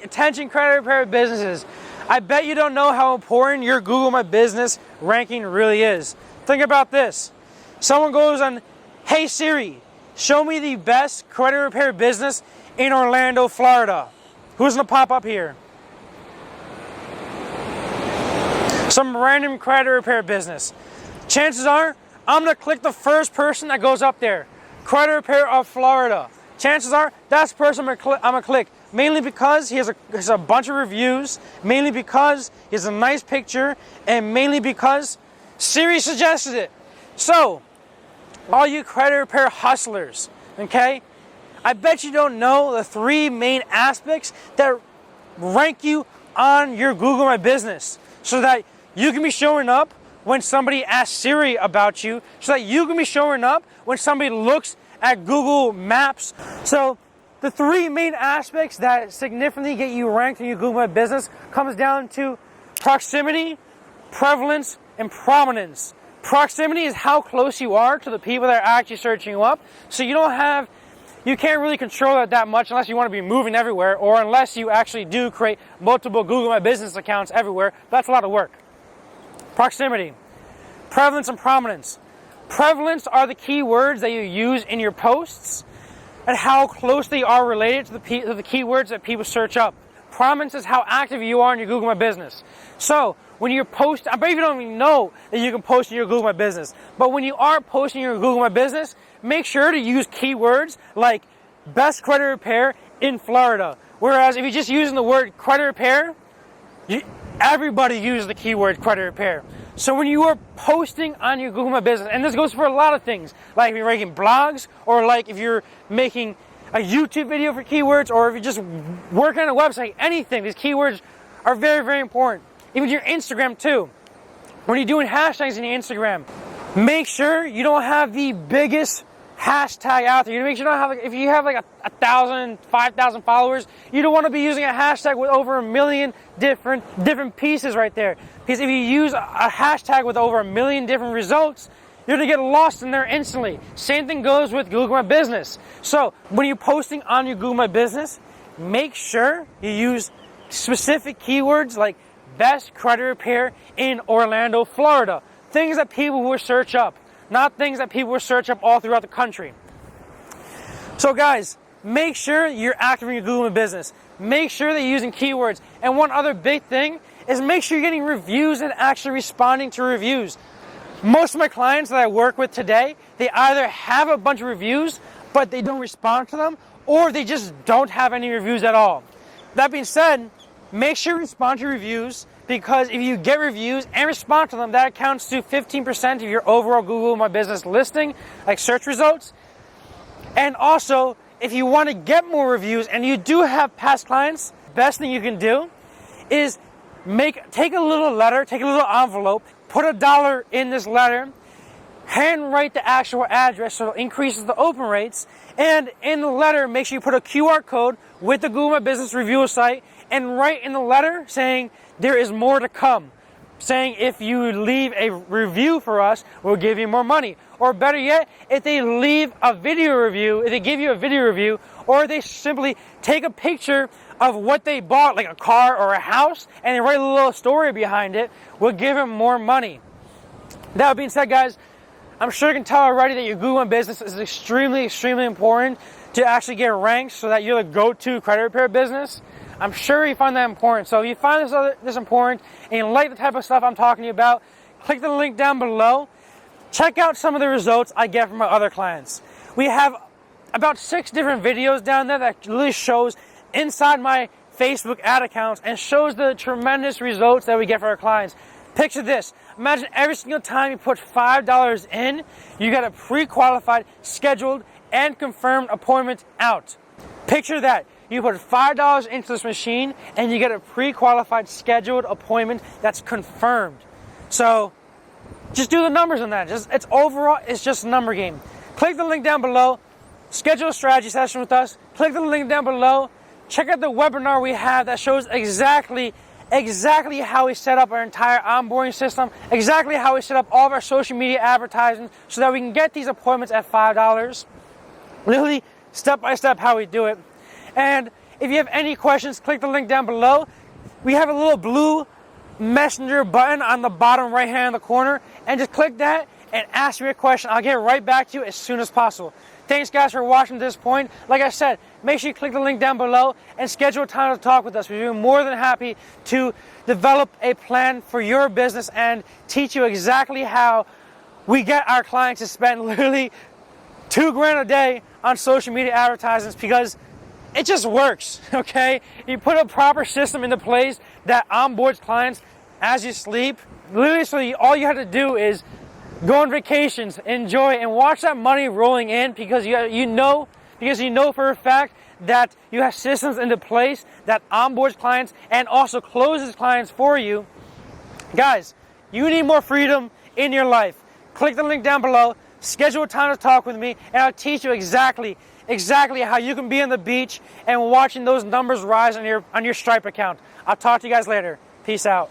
Attention credit repair businesses. I bet you don't know how important your Google My Business ranking really is. Think about this. Someone goes on, "Hey Siri, show me the best credit repair business in Orlando, Florida." Who's gonna pop up here? Some random credit repair business. Chances are, I'm gonna click the first person that goes up there. Credit repair of Florida. Chances are, that's the person I'm gonna click. Mainly because he has a bunch of reviews, mainly because he has a nice picture, and mainly because Siri suggested it. So, all you credit repair hustlers, okay? I bet you don't know the 3 main aspects that rank you on your Google My Business, so that you can be showing up when somebody asks Siri about you, so that you can be showing up when somebody looks at Google Maps. So the 3 main aspects that significantly get you ranked in your Google My Business comes down to proximity, prevalence, and prominence. Proximity is how close you are to the people that are actually searching you up. So you can't really control it that much unless you want to be moving everywhere, or unless you actually do create multiple Google My Business accounts everywhere. That's a lot of work. Proximity, prevalence, and prominence. Prevalence are the keywords that you use in your posts and how close they are related to the keywords that people search up. Prominence is how active you are in your Google My Business. So when you're posting, I bet you don't even know that you can post in your Google My Business. But when you are posting your Google My Business, make sure to use keywords like best credit repair in Florida. Whereas if you're just using the word credit repair, everybody uses the keyword credit repair. So when you are posting on your Google My Business, and this goes for a lot of things, like if you're making blogs, or like if you're making a YouTube video for keywords, or if you're just working on a website, anything, these keywords are very, very important. Even your Instagram too. When you're doing hashtags in your Instagram, make sure you don't have the biggest hashtag out there. You make sure you don't have, if you have like 1,000, 5,000 followers, you don't want to be using a hashtag with over 1 million different pieces right there. Because if you use a hashtag with over 1 million different results, you're going to get lost in there instantly. Same thing goes with Google My Business. So when you're posting on your Google My Business, make sure you use specific keywords like best credit repair in Orlando, Florida. Things that people will search up, not things that people will search up all throughout the country. So guys, make sure you're active in your Google My Business. Make sure that you're using keywords. And one other big thing is make sure you're getting reviews and actually responding to reviews. Most of my clients that I work with today, they either have a bunch of reviews, but they don't respond to them, or they just don't have any reviews at all. That being said, make sure you respond to reviews, because if you get reviews and respond to them, that accounts to 15% of your overall Google My Business listing, like search results. And also, if you want to get more reviews and you do have past clients, best thing you can do is take a little letter, take a little envelope, put $1 in this letter, handwrite the actual address so it increases the open rates, and in the letter, make sure you put a QR code with the Google My Business review site, and write in the letter saying there is more to come. Saying if you leave a review for us, we'll give you more money. Or better yet, if they leave a video review, if they give you a video review, or they simply take a picture of what they bought, like a car or a house, and they write a little story behind it, we'll give them more money. That being said, guys, I'm sure you can tell already that your Google My Business is extremely, extremely important to actually get ranked so that you're the go-to credit repair business. I'm sure you find that important. So if you find this important and you like the type of stuff I'm talking to you about, click the link down below. Check out some of the results I get from my other clients. We have about 6 different videos down there that really shows inside my Facebook ad accounts and shows the tremendous results that we get for our clients. Picture this. Imagine every single time you put $5 in, you get a pre-qualified, scheduled, and confirmed appointment out. Picture that. You put $5 into this machine and you get a pre-qualified, scheduled appointment that's confirmed. So just do the numbers on that. It's just a number game. Click the link down below. Schedule a strategy session with us. Click the link down below. Check out the webinar we have that shows exactly how we set up our entire onboarding system, exactly how we set up all of our social media advertising so that we can get these appointments at $5. Literally step by step how we do it. And If you have any questions, click the link down below. We have a little blue messenger button on the bottom right hand of the corner, and just click that and ask me a question. I'll get right back to you as soon as possible. Thanks guys for watching to this point. Like I said, make sure you click the link down below and schedule a time to talk with us. We're more than happy to develop a plan for your business and teach you exactly how we get our clients to spend literally $2,000 a day on social media advertisements, because it just works, okay? You put a proper system into place that onboards clients as you sleep. Literally, so all you have to do is go on vacations, enjoy, and watch that money rolling in, because you know for a fact that you have systems into place that onboards clients and also closes clients for you. Guys, you need more freedom in your life. Click the link down below, schedule a time to talk with me, and I'll teach you exactly how you can be on the beach and watching those numbers rise on your Stripe account. I'll talk to you guys later. Peace out.